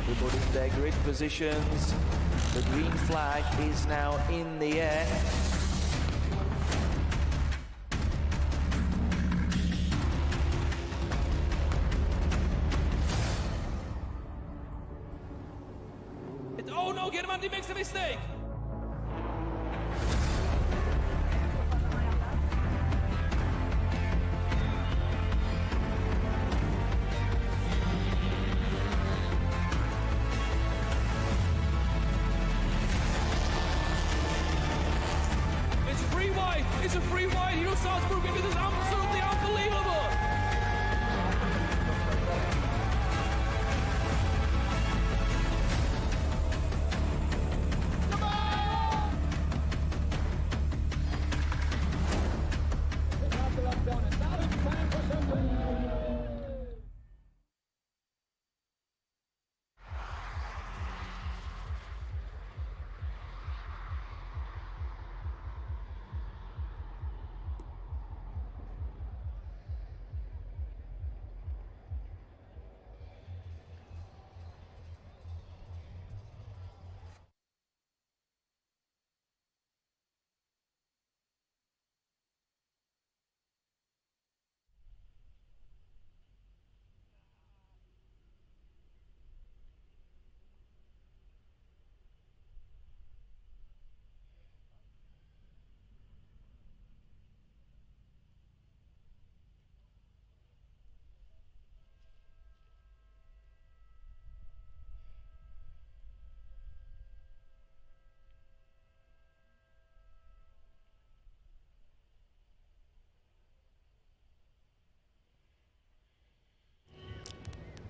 Everybody in their grid positions. The green flag is now in the air. Oh no, Germandi makes a mistake! It's a free wide here at Salzburg Ring. This is absolutely unbelievable.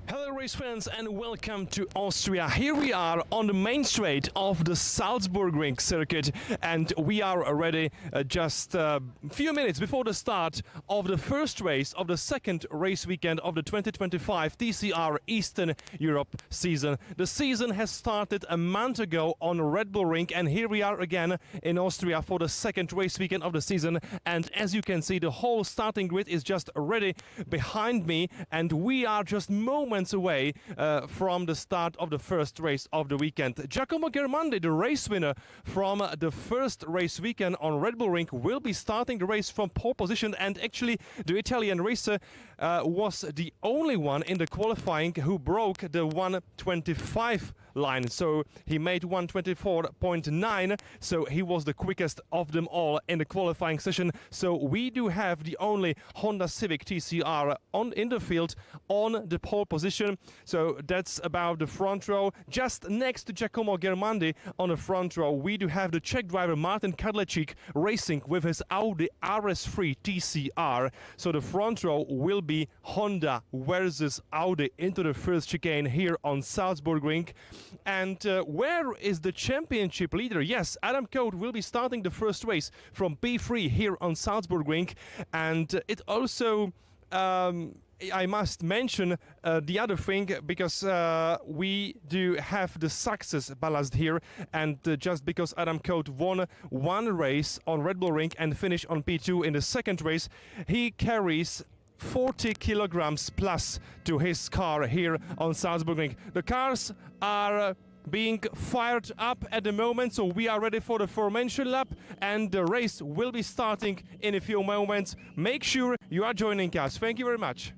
Hello race fans and welcome to Austria. Here we are on the main straight of the Salzburg Ring circuit and we are ready just a few minutes before the start of the first race of the second race weekend of the 2025 TCR Eastern Europe season. The season has started a month ago on Red Bull Ring and here we are again in Austria for the second race weekend of the season, and as you can see the whole starting grid is just ready behind me and we are just moments away from the start of the first race of the weekend. Giacomo Germandi, the race winner from the first race weekend on Red Bull Ring, will be starting the race from pole position, and actually the Italian racer was the only one in the qualifying who broke the 125 line, so he made 124.9, so he was the quickest of them all in the qualifying session. So we do have the only Honda Civic TCR in the field on the pole position. So that's about the front row. Just next to Giacomo Germandi on the front row we do have the Czech driver Martin Kadlecik racing with his Audi RS3 TCR. So the front row will be Honda versus Audi into the first chicane here on Salzburg Ring. And where is the championship leader? Yes, Adam Coate will be starting the first race from P3 here on Salzburg Ring. And it also I must mention the other thing, because we do have the success ballast here, and just because Adam Coate won one race on Red Bull Ring and finished on P2 in the second race, he carries 40 kilograms plus to his car here on Salzburg Ring. The cars are being fired up at the moment, so we are ready for the formation lap and the race will be starting in a few moments. Make sure you are joining us. Thank you very much.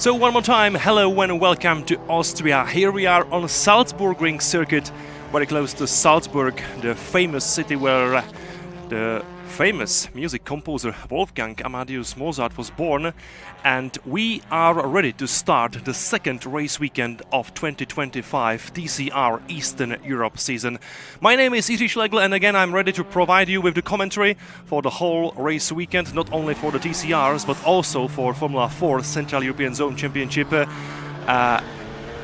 So one more time, hello and welcome to Austria. Here we are on Salzburg Ring circuit, very close to Salzburg, the famous city where the famous music composer Wolfgang Amadeus Mozart was born. And we are ready to start the second race weekend of 2025 TCR Eastern Europe season. My name is Jiří Schlegel, and again I'm ready to provide you with the commentary for the whole race weekend, not only for the TCRs but also for Formula 4 Central European Zone Championship,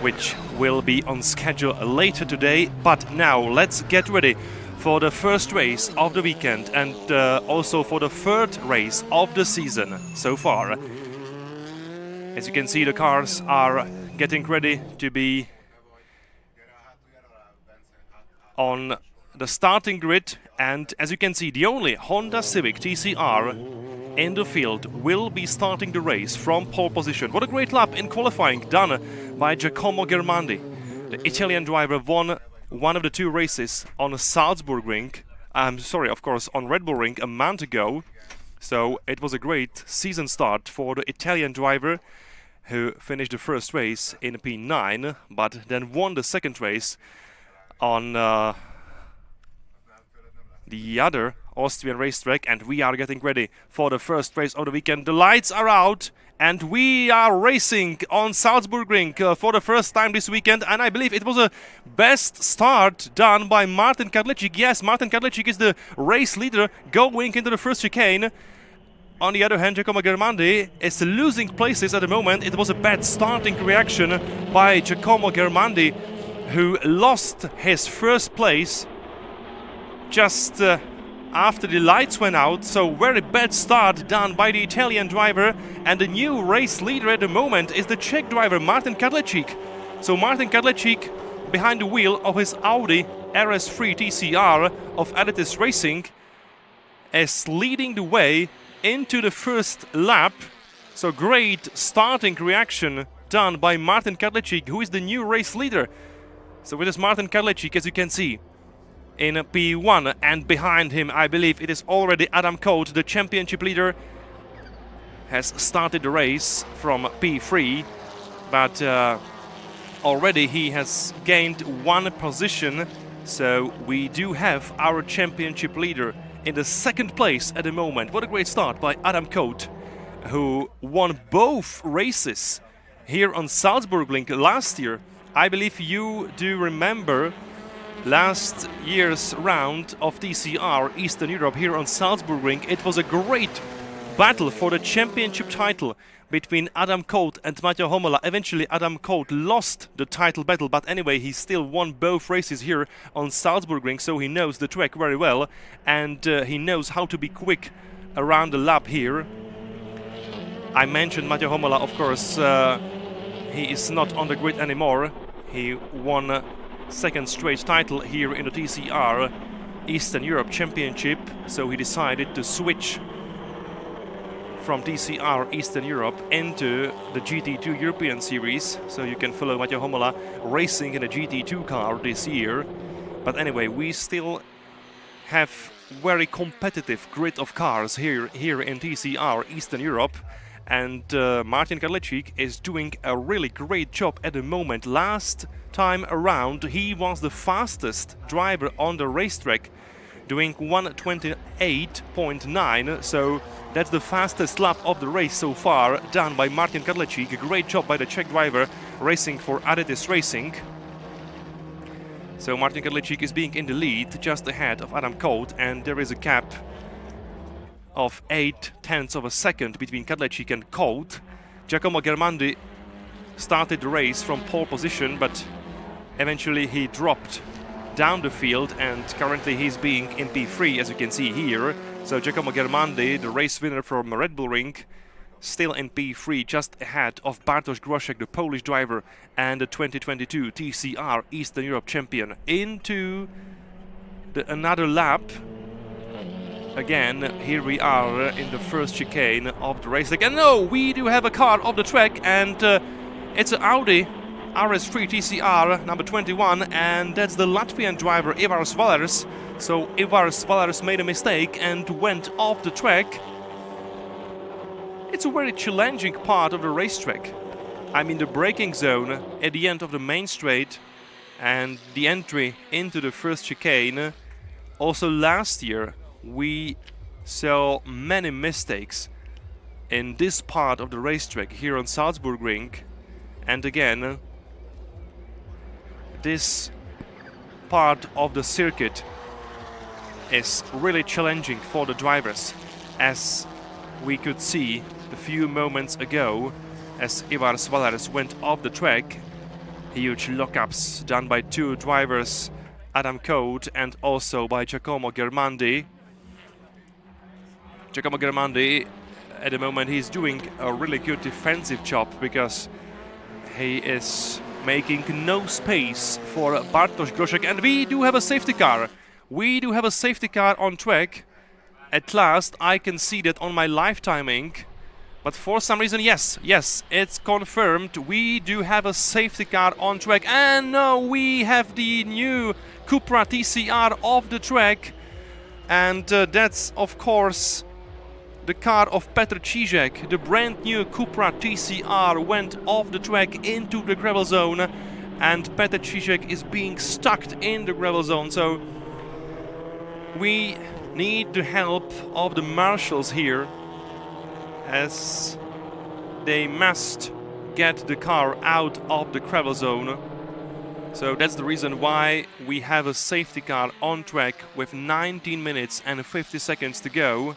which will be on schedule later today. But now let's get ready for the first race of the weekend and also for the third race of the season so far. As you can see, the cars are getting ready to be on the starting grid, and as you can see, the only Honda Civic TCR in the field will be starting the race from pole position. What a great lap in qualifying done by Giacomo Germandi. The Italian driver won one of the two races on Salzburg Ring, of course on Red Bull Ring a month ago. So it was a great season start for the Italian driver, who finished the first race in P9, but then won the second race on the other Austrian racetrack. And we are getting ready for the first race of the weekend. The lights are out and we are racing on Salzburg Ring for the first time this weekend, and I believe it was a best start done by Martin Kadlecik. Yes, Martin Kadlecik is the race leader going into the first chicane. On the other hand, Giacomo Germandi is losing places at the moment. It was a bad starting reaction by Giacomo Germandi, who lost his first place just after the lights went out. So very bad start done by the Italian driver, and the new race leader at the moment is the Czech driver Martin Kadlecik. So Martin Kadlecik behind the wheel of his Audi RS3 TCR of Adidas Racing is leading the way into the first lap. So great starting reaction done by Martin Kadlecik, who is the new race leader. So it is Martin Kadlecik, as you can see, in P1, and behind him I believe it is already Adam Coate, the championship leader, has started the race from P3, but already he has gained one position. So we do have our championship leader in the second place at the moment. What a great start by Adam Coate, who won both races here on Salzburg Ring last year. I believe you do remember last year's round of TCR Eastern Europe here on Salzburg Ring. It was a great battle for the championship title between Adam Coate and Matteo Homola. Eventually Adam Coate lost the title battle, but anyway he still won both races here on Salzburg Ring, so he knows the track very well, and he knows how to be quick around the lap here. I mentioned Matteo Homola, of course, he is not on the grid anymore. He won second straight title here in the TCR Eastern Europe Championship, so he decided to switch from TCR Eastern Europe into the GT2 European Series, so you can follow Matteo Homola racing in a GT2 car this year. But anyway, we still have very competitive grid of cars here in TCR Eastern Europe, and Martin Kadlecik is doing a really great job at the moment. Last time around he was the fastest driver on the racetrack, doing 1:28.9, so that's the fastest lap of the race so far, done by Martin Kadlecik. A great job by the Czech driver racing for Adidas Racing. So Martin Kadlecik is being in the lead, just ahead of Adam Coate, and there is a gap of 0.8 of a second between Kadlecik and Coate. Giacomo Germandi started the race from pole position, but eventually he dropped down the field, and currently he's being in P3, as you can see here. So Giacomo Germandi, the race winner from Red Bull Ring, still in P3, just ahead of Bartosz Groszek, the Polish driver and the 2022 TCR Eastern Europe champion. Into another lap. Again, here we are in the first chicane of the race. Again, no, we do have a car off the track, and it's an Audi RS3 TCR number 21, and that's the Latvian driver Ivar Svalers. So Ivar Svalers made a mistake and went off the track. It's a very challenging part of the racetrack. I'm in the braking zone at the end of the main straight and the entry into the first chicane. Also last year we saw many mistakes in this part of the racetrack here on Salzburg Ring, and again this part of the circuit is really challenging for the drivers, as we could see a few moments ago as Ivar Svalers went off the track. Huge lockups done by two drivers, Adam Coate and also by Giacomo Germandi. Giacomo Germandi, at the moment, he's doing a really good defensive job because he is making no space for Bartosz Groszek, and we do have a safety car. We do have a safety car on track. At last, I can see that on my live timing. But for some reason, yes, it's confirmed. We do have a safety car on track. And no, we have the new Cupra TCR off the track. And that's, of course, the car of Petr Cížek. The brand new Cupra TCR went off the track into the gravel zone. And Petr Cížek is being stuck in the gravel zone. So we need the help of the marshals here, as they must get the car out of the gravel zone. So that's the reason why we have a safety car on track with 19 minutes and 50 seconds to go.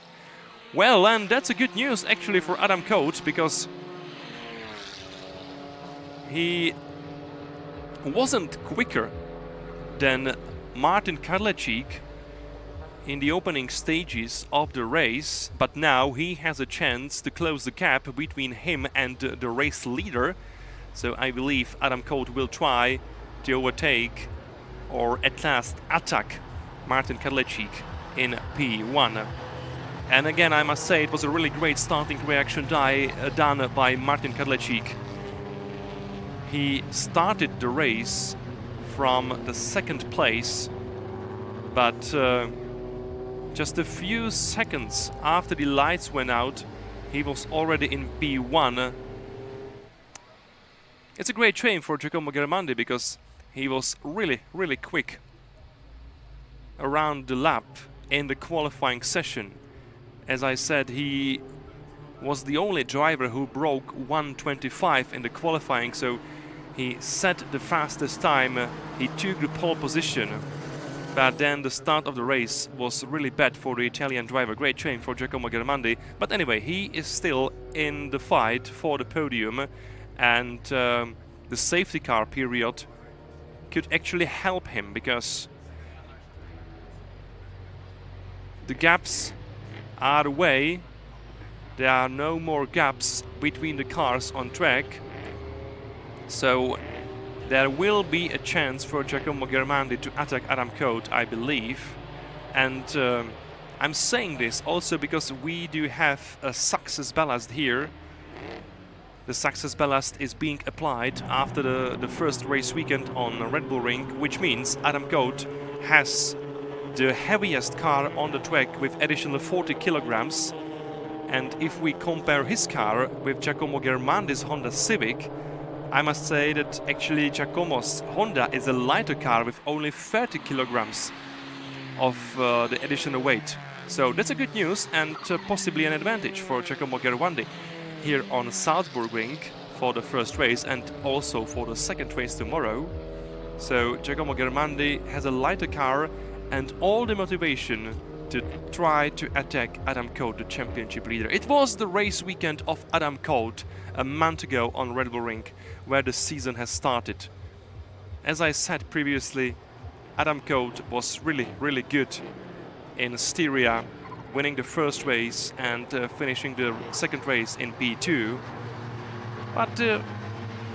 Well, and that's a good news actually for Adam Coate, because he wasn't quicker than Martin Kadlecik in the opening stages of the race, but now he has a chance to close the gap between him and the race leader. So I believe Adam Coate will try to overtake or at last attack Martin Kadlecik in P1. And again, I must say it was a really great starting reaction done by Martin Kadlecik. He started the race from the second place, but just a few seconds after the lights went out, he was already in P1. It's a great shame for Giacomo Germandi, because he was really quick around the lap in the qualifying session. As I said, he was the only driver who broke 1:25 in the qualifying, so he set the fastest time, he took the pole position. But then the start of the race was really bad for the Italian driver. Great shame for Giacomo Germandi. But anyway, he is still in the fight for the podium. And the safety car period could actually help him, because the gaps are away. There are no more gaps between the cars on track. So there will be a chance for Giacomo Germandi to attack Adam Coate, I believe. And I'm saying this also because we do have a success ballast here. The success ballast is being applied after the first race weekend on Red Bull Ring, which means Adam Coate has the heaviest car on the track with additional 40 kilograms. And if we compare his car with Giacomo Germandi's Honda Civic, I must say that actually Giacomo's Honda is a lighter car with only 30 kilograms of the additional weight. So that's a good news, and possibly an advantage for Giacomo Germandi here on Salzburg Ring for the first race and also for the second race tomorrow. So Giacomo Germandi has a lighter car and all the motivation to try to attack Adam Coate, the championship leader. It was the race weekend of Adam Coate a month ago on Red Bull Ring, where the season has started. As I said previously, Adam Coate was really good in Styria, winning the first race and finishing the second race in P2. But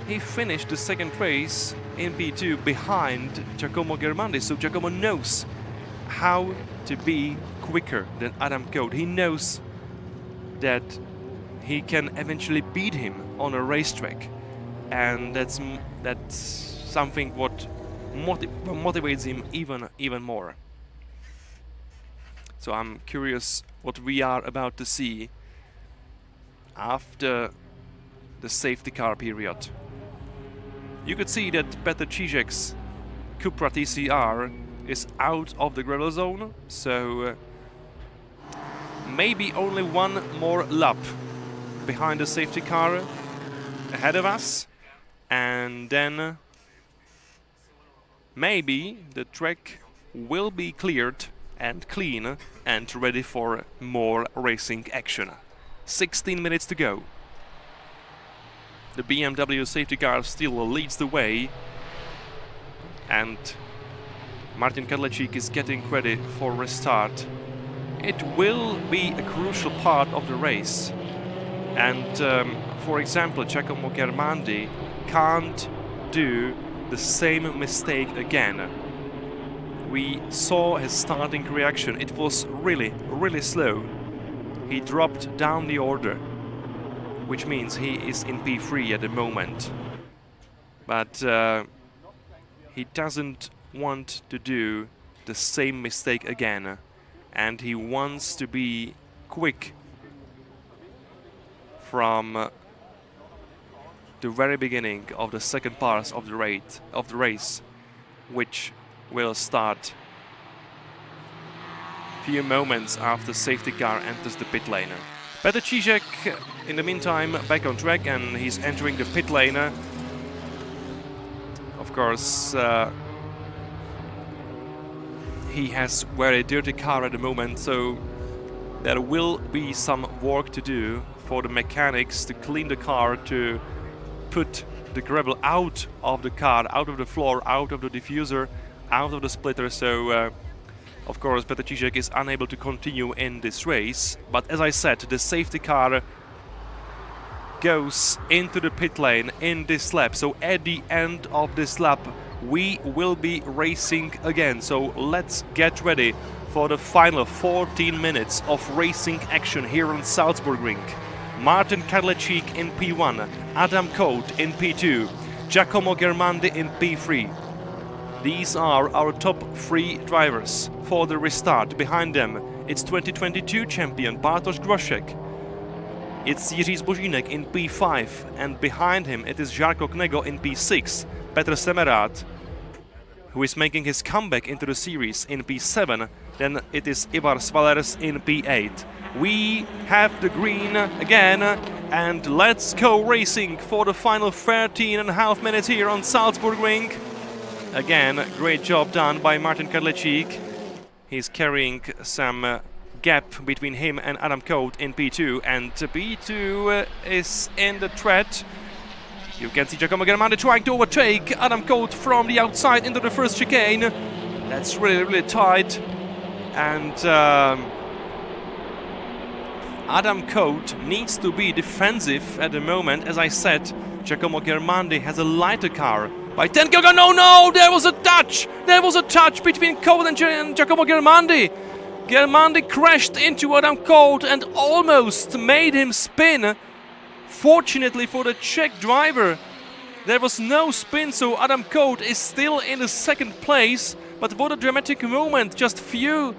he finished the second race in P2 behind Giacomo Germandi, so Giacomo knows how to be quicker than Adam Coate. He knows that he can eventually beat him on a racetrack, and that's something what motivates him even more. So I'm curious what we are about to see after the safety car period. You could see that Petr Cížek's Cupra TCR is out of the gravel zone, so maybe only one more lap behind the safety car ahead of us, and then maybe the track will be cleared and clean and ready for more racing action. 16 minutes to go. The BMW safety car still leads the way, and Martin Kadlecik is getting ready for restart. It will be a crucial part of the race, and for example, Giacomo Germandi can't do the same mistake again. We saw his starting reaction. It was really slow. He dropped down the order, which means he is in P3 at the moment. But he doesn't want to do the same mistake again, and he wants to be quick from the very beginning of the second part of the race, which will start few moments after safety car enters the pit lane. Petr Cížek, in the meantime, back on track, and he's entering the pit lane. Of course, he has very dirty car at the moment, so there will be some work to do for the mechanics to clean the car, to put the gravel out of the car, out of the floor, out of the diffuser, out of the splitter. So of course Petr Cížek is unable to continue in this race, but as I said, the safety car goes into the pit lane in this lap, so at the end of this lap we will be racing again. So let's get ready for the final 14 minutes of racing action here on Salzburg Ring. Martin Kadlecik in P1, Adam Coate in P2, Giacomo Germandi in P3. These are our top 3 drivers for the restart. Behind them, it's 2022 champion Bartosz Groszek. It's Jiří Zbožínek in P5, and behind him it is Žarko Knego in P6, Petr Semerád, who is making his comeback into the series, in P7, then it is Ivar Svalers in P8. We have the green again, and let's go racing for the final 13.5 minutes here on Salzburg Ring. Again, great job done by Martin Kadlecik. He's carrying some gap between him and Adam Coate in P2, and P2 is in the threat. You can see Giacomo Germandi trying to overtake Adam Coate from the outside into the first chicane. That's really tight, and Adam Coate needs to be defensive at the moment. As I said, Giacomo Germandi has a lighter car by 10 kg. No, there was a touch! There was a touch between Coate and Giacomo Germandi. Germandi crashed into Adam Coate and almost made him spin. Fortunately for the Czech driver, there was no spin, so Adam Coate is still in the second place. But what a dramatic moment, just few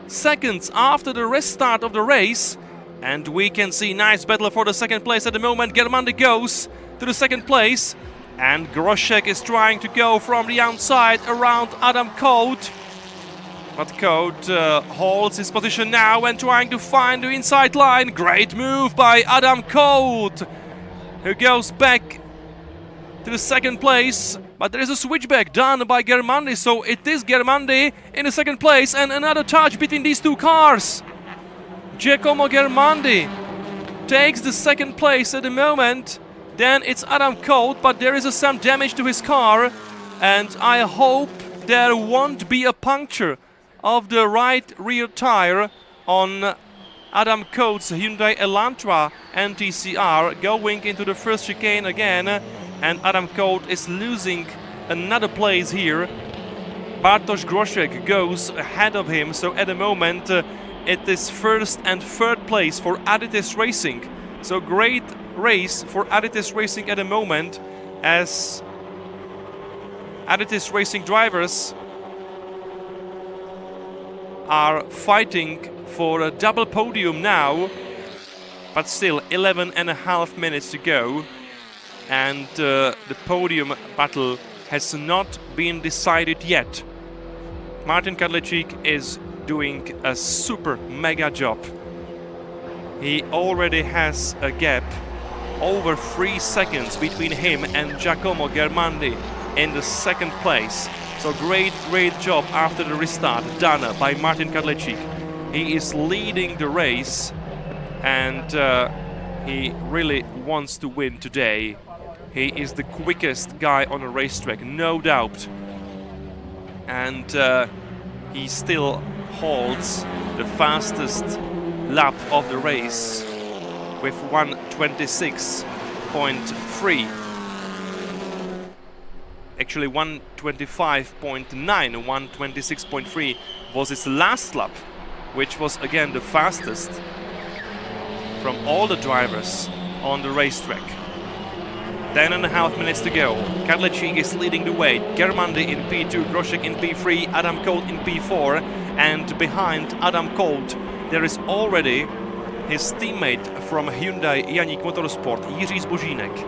seconds after the restart of the race. And we can see nice battle for the second place at the moment. Germandi goes to the second place, and Groszek is trying to go from the outside around Adam Coate. But Coate holds his position now and trying to find the inside line. Great move by Adam Coate, who goes back to the second place. But there is a switchback done by Germandi, so it is Germandi in the second place, and another touch between these two cars. Giacomo Germandi takes the second place at the moment. Then it's Adam Coate, but there is some damage to his car, and I hope there won't be a puncture of the right rear tire on Adam Coate's Hyundai Elantra and TCR, going into the first chicane again, and Adam Coate is losing another place here. Bartosz Groszek goes ahead of him, so at the moment it is first and third place for Adidas Racing. So great race for Adidas Racing at the moment, as Adidas Racing drivers are fighting for a double podium now, but still 11.5 minutes to go. and the podium battle has not been decided yet. Martin Kadlecik is doing a super mega job. He already has a gap over 3 seconds between him and Giacomo Germandi in the second place. So great job after the restart done by Martin Kadlecik. He is leading the race, and he really wants to win today. He is the quickest guy on a racetrack, no doubt. And he still holds the fastest lap of the race with 1:26.3. Actually 1:25.9, 1:26.3 was his last lap, which was again the fastest from all the drivers on the racetrack. 10.5 minutes to go. Kadlecik is leading the way. Germandi in P2, Groszek in P3, Adam Colt in P4, and behind Adam Colt there is already his teammate from Hyundai Křenek Motorsport, Jiří Zbožínek.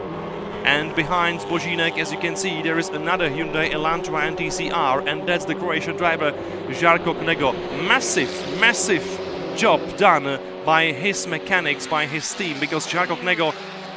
And behind Zbožínek, as you can see, there is another Hyundai Elantra and TCR, and that's the Croatian driver Žarko Knego. Massive job done by his mechanics, by his team, because Žarko Knego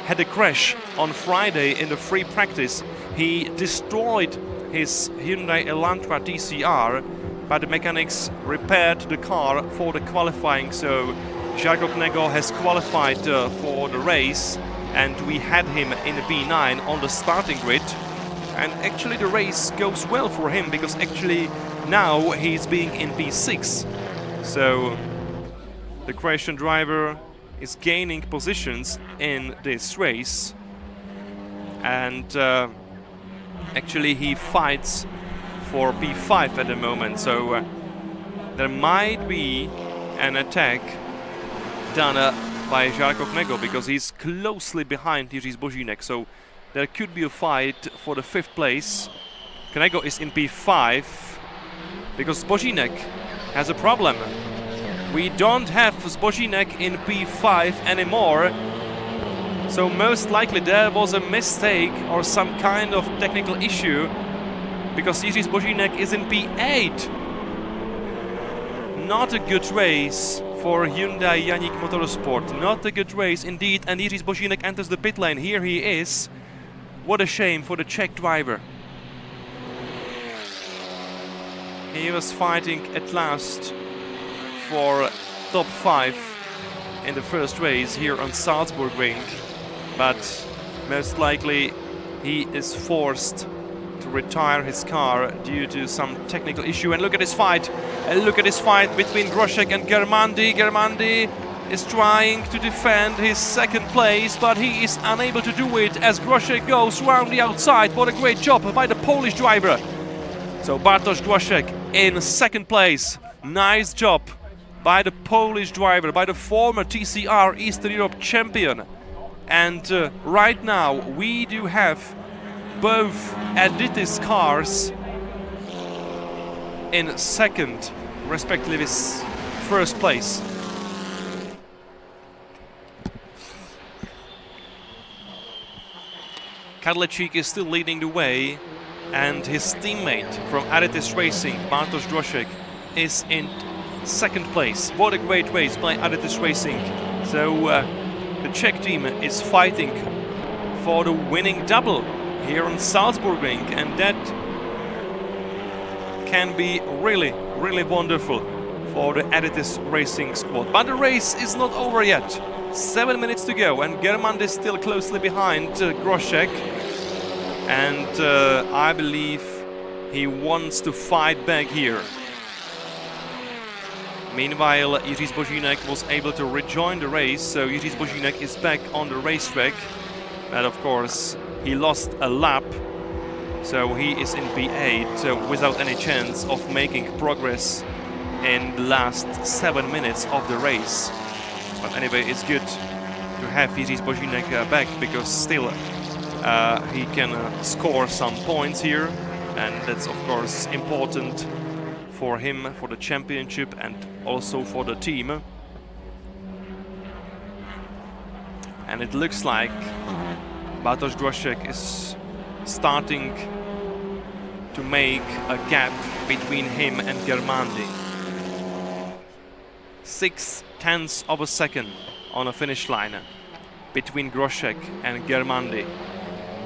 had a crash on Friday in the free practice. He destroyed his Hyundai Elantra TCR, but the mechanics repaired the car for the qualifying, so Žarko Knego has qualified for the race, and we had him in the B9 on the starting grid. And actually the race goes well for him, because actually now he's being in P6. So the Croatian driver is gaining positions in this race, and actually he fights for P5 at the moment, so there might be an attack done by Žarko Knego, because he's closely behind Jiří Zbožínek, so there could be a fight for the 5th place. Knego is in P5 because Zbožínek has a problem. We don't have Zbožínek in P5 anymore, so most likely there was a mistake or some kind of technical issue, because Jiří Zbožínek is in P8. Not a good race for Hyundai Křenek Motorsport. Not a good race indeed, and Jiří Zbožínek enters the pit lane. Here he is. What a shame for the Czech driver. He was fighting at last for top 5 in the first race here on Salzburg Ring, but most likely he is forced to retire his car due to some technical issue. And look at this fight. Look at this fight between Groszek and Germandi. Germandi is trying to defend his 2nd place, but he is unable to do it as Groszek goes round the outside. What a great job by the Polish driver. So Bartosz Groszek in 2nd place. Nice job by the Polish driver, by the former TCR Eastern Europe champion. And right now we do have both Adidas cars in 2nd, respectively with 1st place. Kadlecik is still leading the way, and his teammate from Adidas Racing, Bartosz Groszek, is in 2nd place. What a great race by Adidas Racing. So the Czech team is fighting for the winning double here on Salzburg Ring, and that can be really wonderful for the Adidas Racing squad. But the race is not over yet. 7 minutes to go, and Germandi is still closely behind Groszek, and I believe he wants to fight back here. Meanwhile, Jiří Zbožínek was able to rejoin the race, so Jiří Zbožínek is back on the racetrack, but of course he lost a lap, so he is in P8 without any chance of making progress in the last 7 minutes of the race. But anyway, it's good to have Jiří Zbožínek back, because still he can score some points here, and that's of course important for him, for the championship, and also for the team. And it looks like Bartosz Groszek is starting to make a gap between him and Germandi. 0.6 of a second on a finish line between Groszek and Germandi.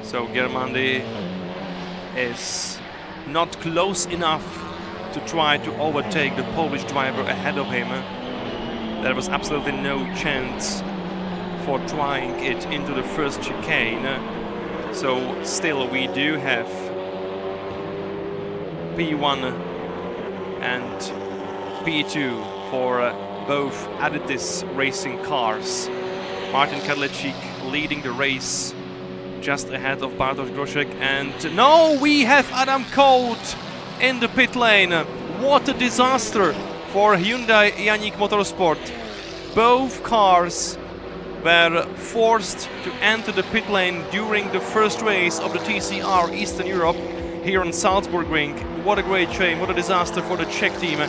So Germandi is not close enough to try to overtake the Polish driver ahead of him. There was absolutely no chance for trying it into the first chicane. So still we do have P1 and P2 for both Adidas racing cars. Martin Kadlecik leading the race just ahead of Bartosz Groszek, and no, we have Adam Colt in the pit lane. What a disaster for Hyundai Křenek Motorsport. Both cars were forced to enter the pit lane during the first race of the TCR Eastern Europe here on Salzburg Ring. What a great shame, what a disaster for the Czech team.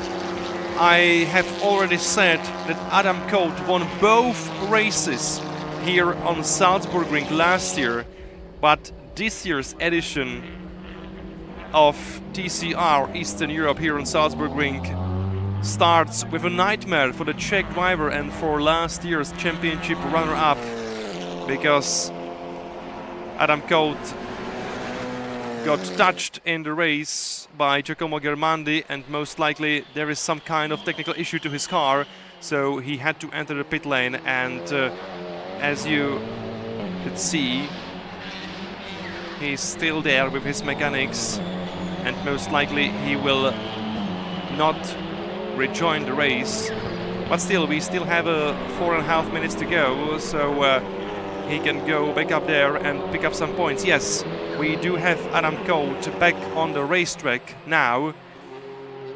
I have already said that Adam Colt won both races here on Salzburg Ring last year, but this year's edition of TCR Eastern Europe here on Salzburg Ring starts with a nightmare for the Czech driver and for last year's championship runner-up, because Adam Colt got touched in the race by Giacomo Germandi, and most likely there is some kind of technical issue to his car, so he had to enter the pit lane, and as you could see, he's still there with his mechanics, and most likely he will not rejoin the race. But still, we still have 4.5 minutes to go, so he can go back up there and pick up some points. Yes, we do have Adam Colt back on the racetrack now,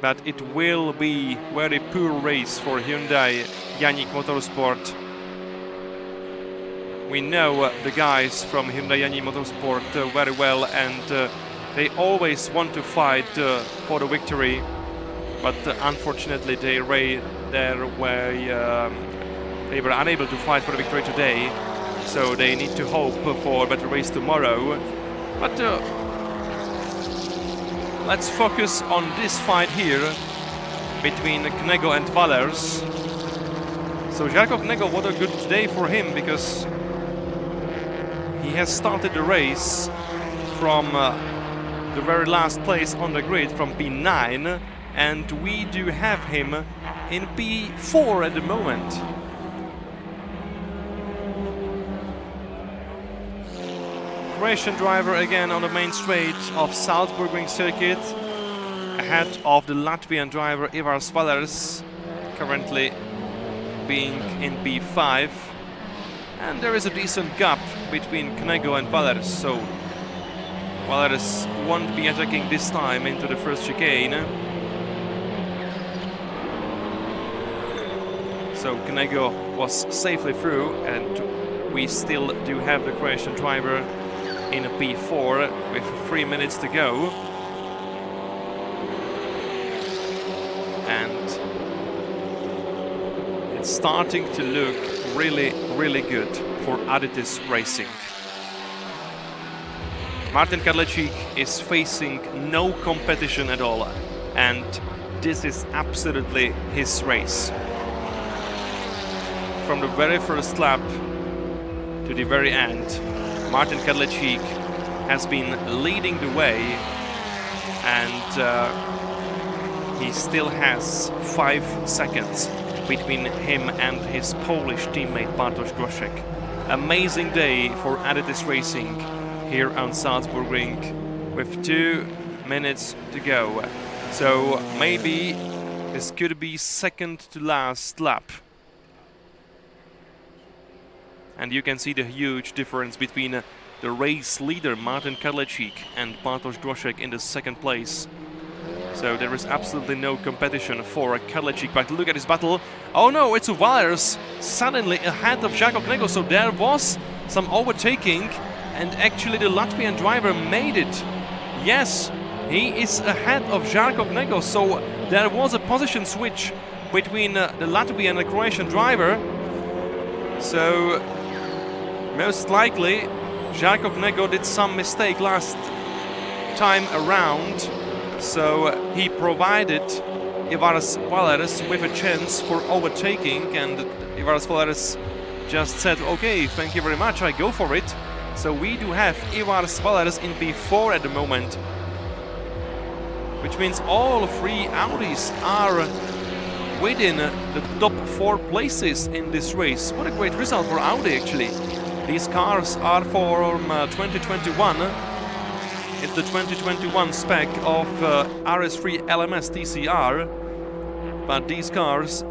but it will be very poor race for Hyundai Křenek Motorsport. We know the guys from Hyundai Křenek Motorsport very well, and they always want to fight for the victory, but unfortunately they were unable to fight for the victory today, so they need to hope for a better race tomorrow. But let's focus on this fight here between Knego and Valers. So Jarko Knego, what a good day for him, because he has started the race from the very last place on the grid, from P9, and we do have him in P4 at the moment. Croatian driver again on the main straight of Salzburg Ring circuit, ahead of the Latvian driver Ivars Valers, currently being in P5. And there is a decent gap between Knego and Valers, so Valers won't be attacking this time into the first chicane. So Knego was safely through, and we still do have the Croatian driver in a P4 with 3 minutes to go. And it's starting to look really, really good for Adidas Racing. Martin Kadlecik is facing no competition at all, and this is absolutely his race. From the very first lap to the very end, Martin Kadlecik has been leading the way, and he still has 5 seconds between him and his Polish teammate Bartosz Groszek. Amazing day for Adidas Racing here on Salzburg Ring with 2 minutes to go. So maybe this could be second to last lap. And you can see the huge difference between the race leader Martin Kadlecik and Bartosz Groszek in the second place. So there is absolutely no competition for Kadlecik. But look at his battle. Oh no, it's Valers suddenly ahead of Jarko Knego. So there was some overtaking, and actually the Latvian driver made it. Yes, he is ahead of Jarko Knego. So there was a position switch between the Latvian and the Croatian driver. So most likely Jakob Nego did some mistake last time around, so he provided Ivaras Valeris with a chance for overtaking, and Ivaras Valeris just said, okay, thank you very much, I go for it. So we do have Ivaras Valeris in P4 at the moment, which means all three Audis are within the top 4 places in this race. What a great result for Audi, actually. These cars are from 2021. It's the 2021 spec of RS3 LMS TCR, but these cars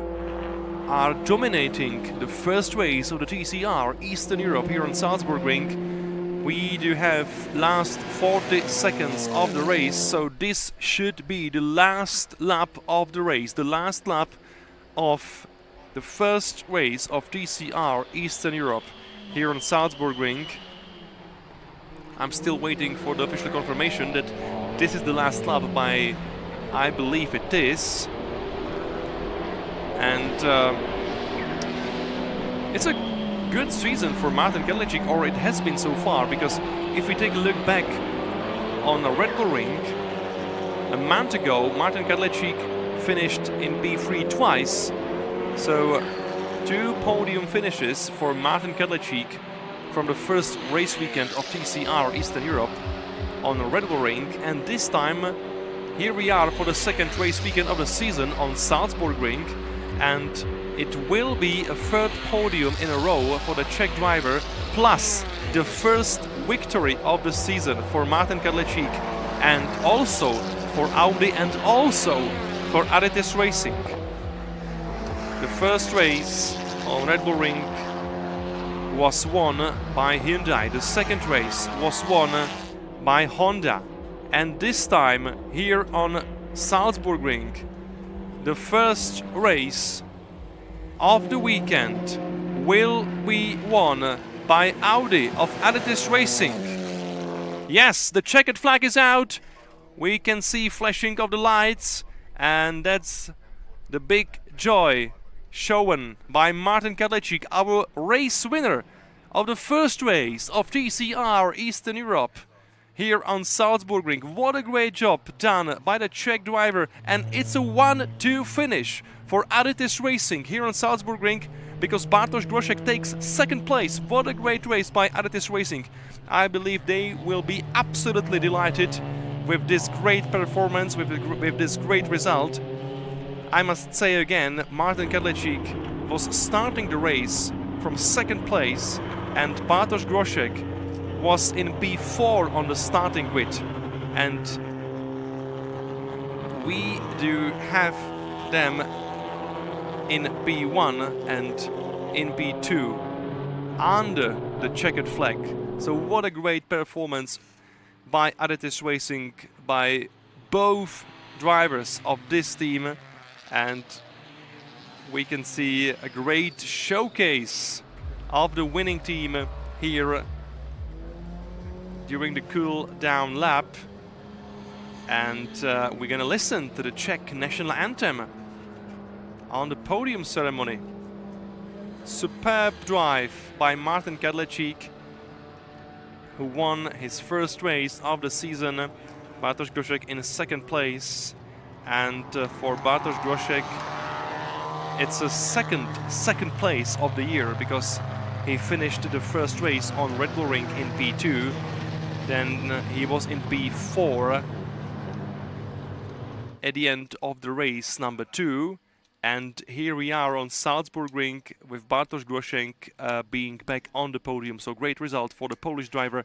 are dominating the first race of the TCR Eastern Europe here on Salzburg Ring. We do have last 40 seconds of the race, so this should be the last lap of the race, the last lap of the first race of TCR Eastern Europe here on Salzburg Ring. I'm still waiting for the official confirmation that this is the last lap, by I believe it is. And it's a good season for Martin Kadlecik, or it has been so far, because if we take a look back on the Red Bull Ring, a month ago Martin Kadlecik finished in P3 twice, so 2 podium finishes for Martin Kadlecik from the first race weekend of TCR Eastern Europe on the Red Bull Ring, and this time here we are for the second race weekend of the season on Salzburg Ring, and it will be a 3rd podium in a row for the Czech driver, plus the first victory of the season for Martin Kadlecik, and also for Audi and also for Adetis Racing. The first race on Red Bull Ring was won by Hyundai. The second race was won by Honda. And this time here on Salzburg Ring, the first race of the weekend will be won by Audi of Adetis Racing. Yes, the checkered flag is out. We can see flashing of the lights, and that's the big joy shown by Martin Kadlecik, our race winner of the first race of TCR Eastern Europe here on Salzburg Ring. What a great job done by the Czech driver, and it's a 1-2 finish for Adetis Racing here on Salzburg Ring, because Bartosz Groszek takes 2nd place. What a great race by Adetis Racing. I believe they will be absolutely delighted with this great performance, with this great result. I must say again, Martin Kadlecik was starting the race from 2nd place, and Bartosz Groszek was in P4 on the starting grid, and we do have them in P1 and in P2 under the checkered flag. So what a great performance by Adetis Racing, by both drivers of this team, and we can see a great showcase of the winning team here during the cool down lap, and we're gonna listen to the Czech national anthem on the podium ceremony. Superb drive by Martin Kadlecik, who won his first race of the season. Bartosz Groszek in 2nd place, and for Bartosz Groszek it's a second place of the year, because he finished the first race on Red Bull Ring in P2, then he was in P4 at the end of the race number 2, and here we are on Salzburg Ring with Bartosz Groszek being back on the podium. So great result for the Polish driver,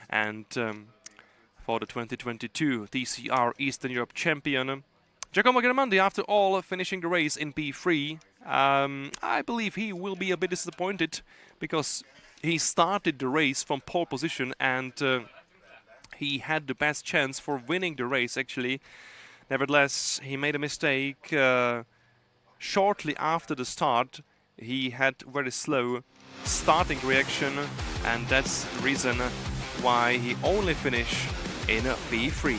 and for the 2022 TCR Eastern Europe champion. Giacomo Germandi, after all, finishing the race in P3. I believe he will be a bit disappointed, because he started the race from pole position, and he had the best chance for winning the race, actually. Nevertheless, he made a mistake. Shortly after the start, he had very slow starting reaction, and that's the reason why he only finished in a P3.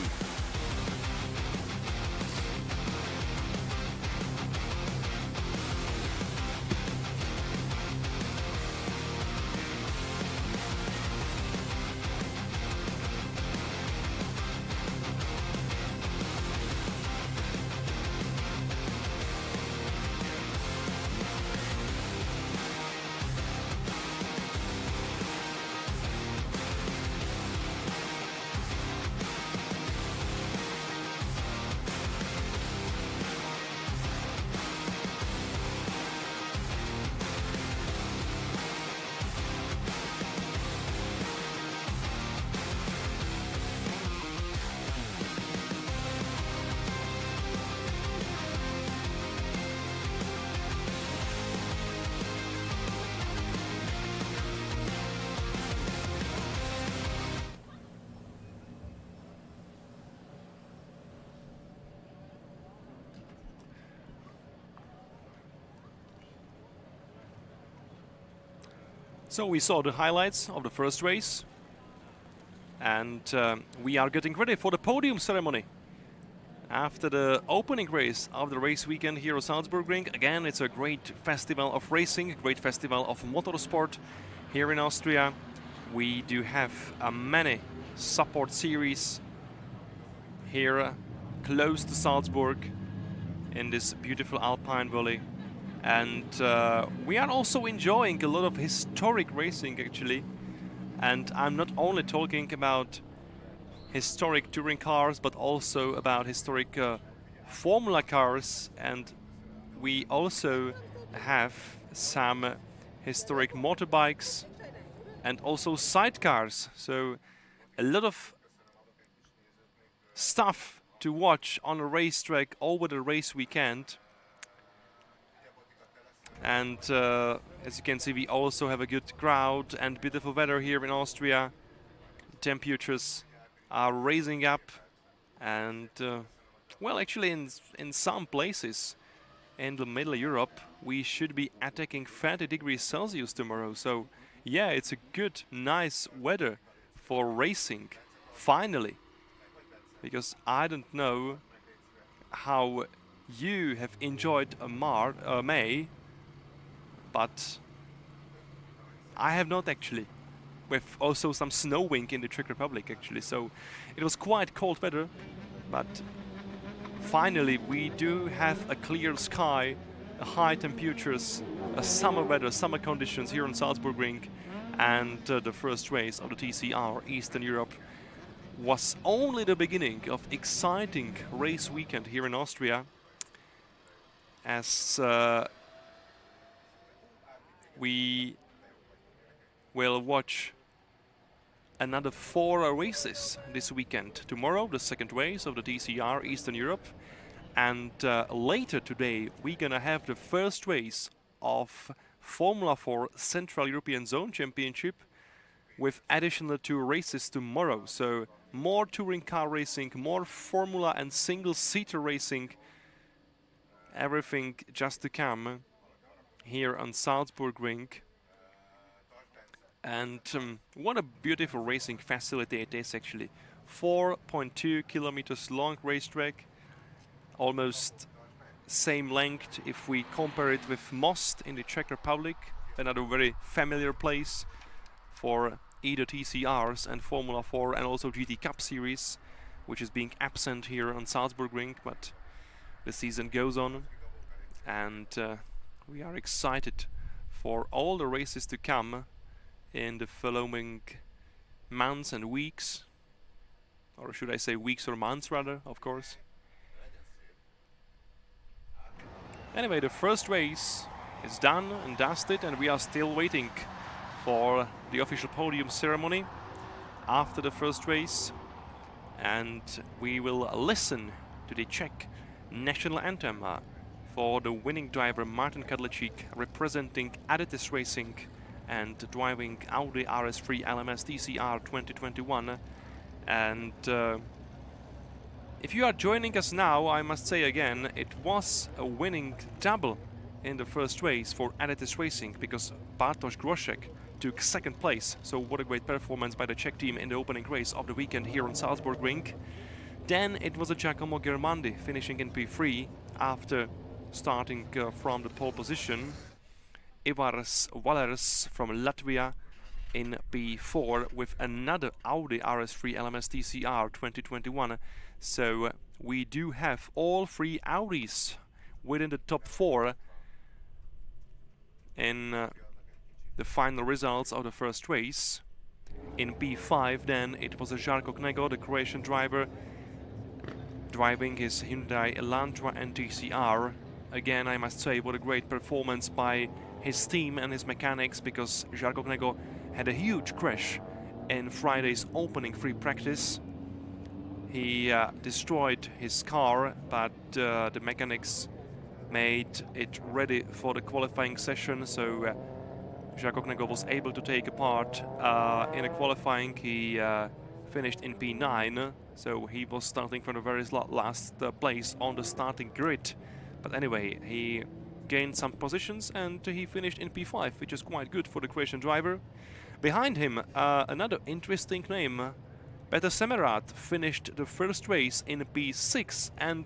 So we saw the highlights of the first race, and we are getting ready for the podium ceremony. After the opening race of the race weekend here at Salzburg Ring, again it's a great festival of racing, a great festival of motorsport here in Austria. We do have many support series here close to Salzburg in this beautiful Alpine Valley. And we are also enjoying a lot of historic racing actually. And I'm not only talking about historic touring cars, but also about historic Formula cars. And we also have some historic motorbikes and also sidecars. So a lot of stuff to watch on a racetrack over the race weekend. And as you can see, we also have a good crowd and beautiful weather here in Austria. Temperatures are raising up, and well, actually in some places in the middle Europe we should be attacking 30 degrees Celsius tomorrow. So yeah, it's a good, nice weather for racing, finally. Because I don't know how you have enjoyed May, but I have not actually, with also some snowing in the Czech Republic actually. So it was quite cold weather, but finally we do have a clear sky, high temperatures, a summer weather, summer conditions here on Salzburg Ring, and the first race of the TCR Eastern Europe was only the beginning of exciting race weekend here in Austria, as we will watch another 4 races this weekend. Tomorrow, the second race of the TCR Eastern Europe, and later today we're gonna have the first race of Formula 4 Central European Zone Championship, with additional 2 races tomorrow. So more touring car racing, more Formula and single-seater racing, everything just to come here on Salzburg Ring. And what a beautiful racing facility it is actually. 4.2 kilometers long racetrack, almost same length if we compare it with Most in the Czech Republic, another very familiar place for either TCRs and Formula 4 and also GT Cup Series, which is being absent here on Salzburg Ring, but the season goes on, and we are excited for all the races to come in the following months and weeks, or should I say weeks or months rather, of course. Anyway, the first race is done and dusted, and we are still waiting for the official podium ceremony after the first race, and we will listen to the Czech national anthem for the winning driver Martin Kadlecik, representing Adidas Racing and driving Audi RS3 LMS TCR 2021. And if you are joining us now, I must say again, it was a winning double in the first race for Adidas Racing, because Bartosz Groszek took second place. So what a great performance by the Czech team in the opening race of the weekend here on Salzburg Ring. Then it was a Giacomo Germandi finishing in P3 after starting from the pole position. Ivars Valers from Latvia in P4 with another Audi RS3 LMS TCR 2021. So we do have all 3 Audis within the top 4 in the final results of the first race. In P5 then it was a Žarko Knego, the Croatian driver, driving his Hyundai Elantra and TCR. Again, I must say, what a great performance by his team and his mechanics, because Žarko Knego had a huge crash in Friday's opening free practice. He destroyed his car, but the mechanics made it ready for the qualifying session, so Žarko Knego was able to take a part in the qualifying. He finished in P9, so he was starting from the very last place on the starting grid. But anyway, he gained some positions, and he finished in P5, which is quite good for the Croatian driver. Behind him, another interesting name, Peter Semmerat, finished the first race in P6, and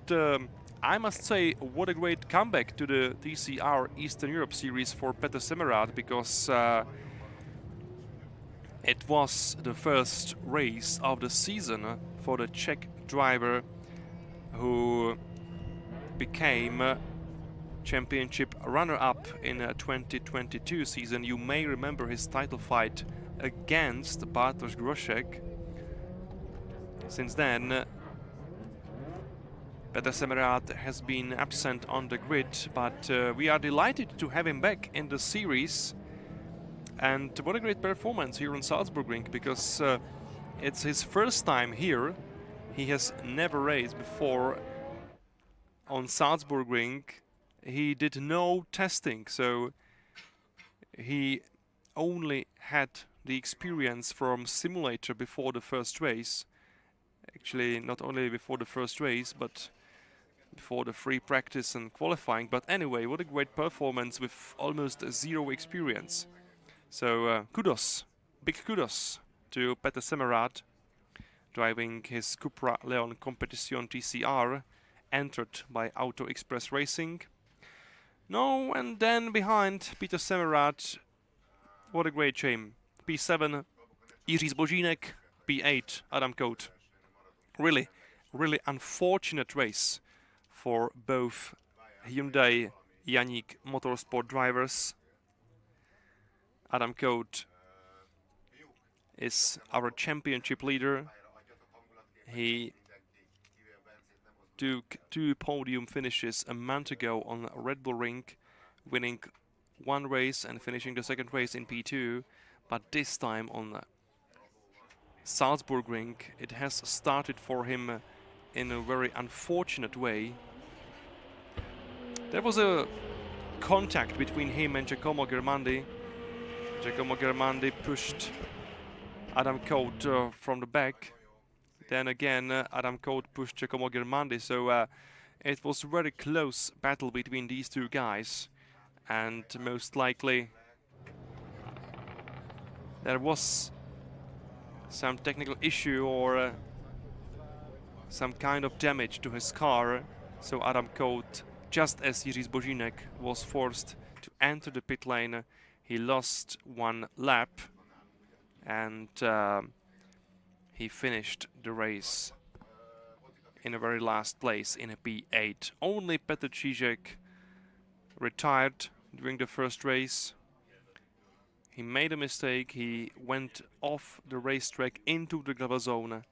I must say, what a great comeback to the TCR Eastern Europe series for Peter Semmerat, because it was the first race of the season for the Czech driver who became championship runner-up in a 2022 season. You may remember his title fight against Bartosz Groszek. Since then, Peter Semmerat has been absent on the grid, but we are delighted to have him back in the series. And what a great performance here on Salzburg Ring, because it's his first time here. He has never raced before on Salzburg Ring. He did no testing, so he only had the experience from simulator before the first race. Actually, not only before the first race, but before the free practice and qualifying. But anyway, what a great performance with almost zero experience. So kudos, big kudos to Peter Semmerat, driving his Cupra Leon Competition TCR, entered by Auto Express Racing. No, and then behind Peter Semmerat, what a great shame. P7, Jiří Zbožínek, P8, Adam Kout. Really, really unfortunate race for both Hyundai Křenek Motorsport drivers. Adam Kout is our championship leader. He took 2 podium finishes a month ago on Red Bull Ring, winning 1 race and finishing the 2nd race in P2. But this time on Salzburg Ring, it has started for him in a very unfortunate way. There was a contact between him and Giacomo Germandi. Giacomo Germandi pushed Adam Kout from the back. Then again, Adam Kout pushed Giacomo Germandi, so it was a very close battle between these 2 guys. And most likely there was some technical issue or some kind of damage to his car. So Adam Kout, just as Jiří Zbožínek, was forced to enter the pit lane. He lost 1 lap, and he finished the race in the very last place in a P8. Only Petr Čížek retired during the first race. He made a mistake. He went off the racetrack into the gravel zone,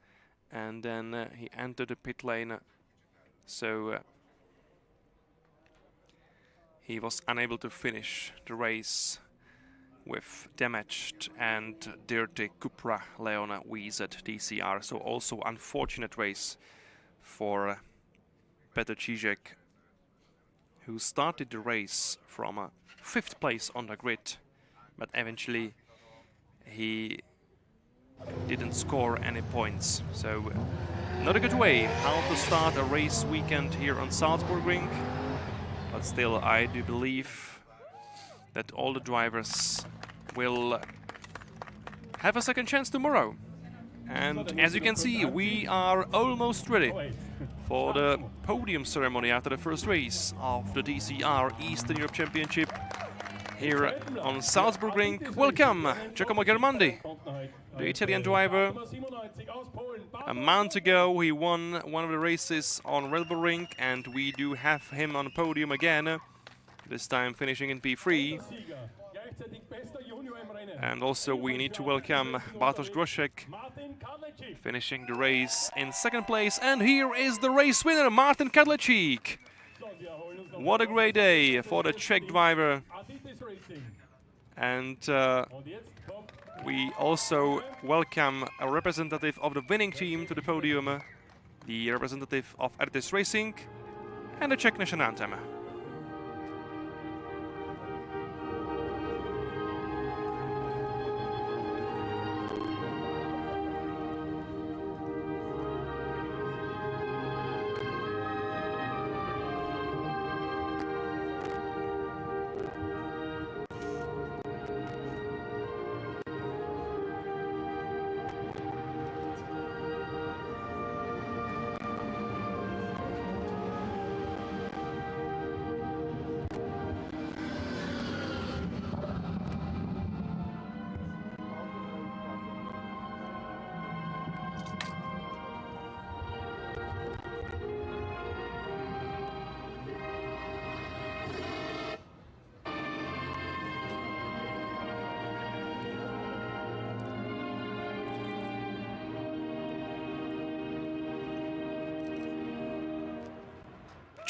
and then he entered the pit lane. So he was unable to finish the race with damaged and dirty Cupra Leona VZ TCR. So also unfortunate race for Petr Čížek, who started the race from 5th place on the grid, but eventually he didn't score any points. So not a good way how to start a race weekend here on Salzburg Ring, but still I do believe that all the drivers will have a second chance tomorrow. And as you can see, we are almost ready for the podium ceremony after the first race of the TCR Eastern Europe Championship here on Salzburg Ring. Welcome, Giacomo Germandi, the Italian driver. A month ago he won one of the races on Red Bull Ring, and we do have him on the podium again, this time finishing in P3. And also we need to welcome Bartosz Groszek, finishing the race in 2nd place. And here is the race winner, Martin Kadlecik. What a great day for the Czech driver. And we also welcome a representative of the winning team to the podium, the representative of Ertis Racing, and the Czech national anthem.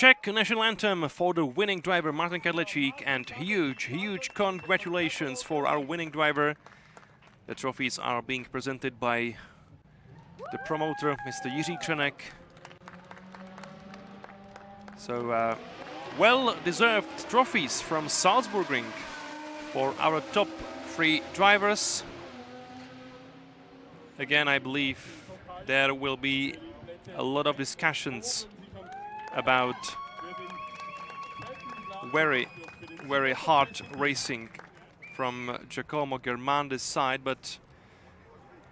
Czech national anthem for the winning driver Martin Kadlecik, and huge congratulations for our winning driver. The trophies are being presented by the promoter, Mr. Jiří Křenek. So well-deserved trophies from Salzburg Ring for our top 3 drivers. Again, I believe there will be a lot of discussions about very hard racing from Giacomo Germandi's side, but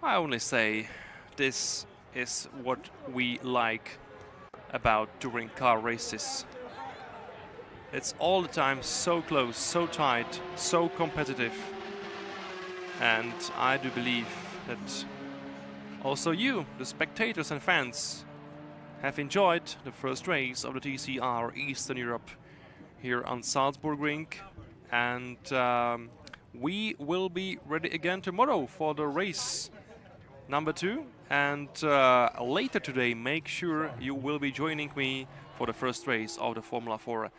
I only say this is what we like about touring car races. It's all the time so close, so tight, so competitive, and I do believe that also you, the spectators and fans, have enjoyed the first race of the TCR Eastern Europe here on Salzburg Ring, and we will be ready again tomorrow for the race number 2, and later today make sure you will be joining me for the first race of the Formula 4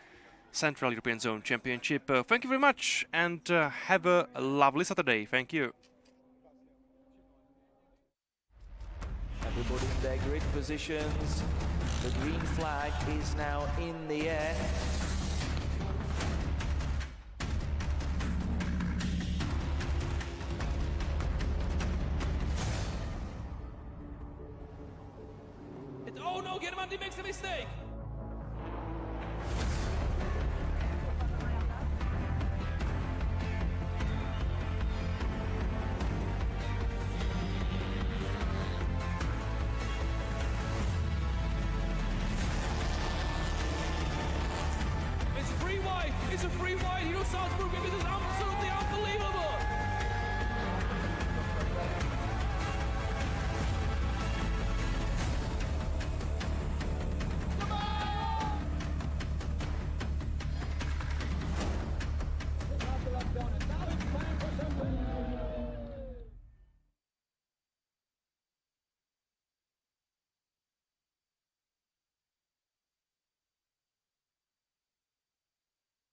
Central European Zone Championship. Thank you very much, and have a lovely Saturday. Thank you. Everybody in their grid positions. The green flag is now in the air. Oh no, Germandi makes a mistake. It's a free wide here at Salzburg. This is absolutely unbelievable.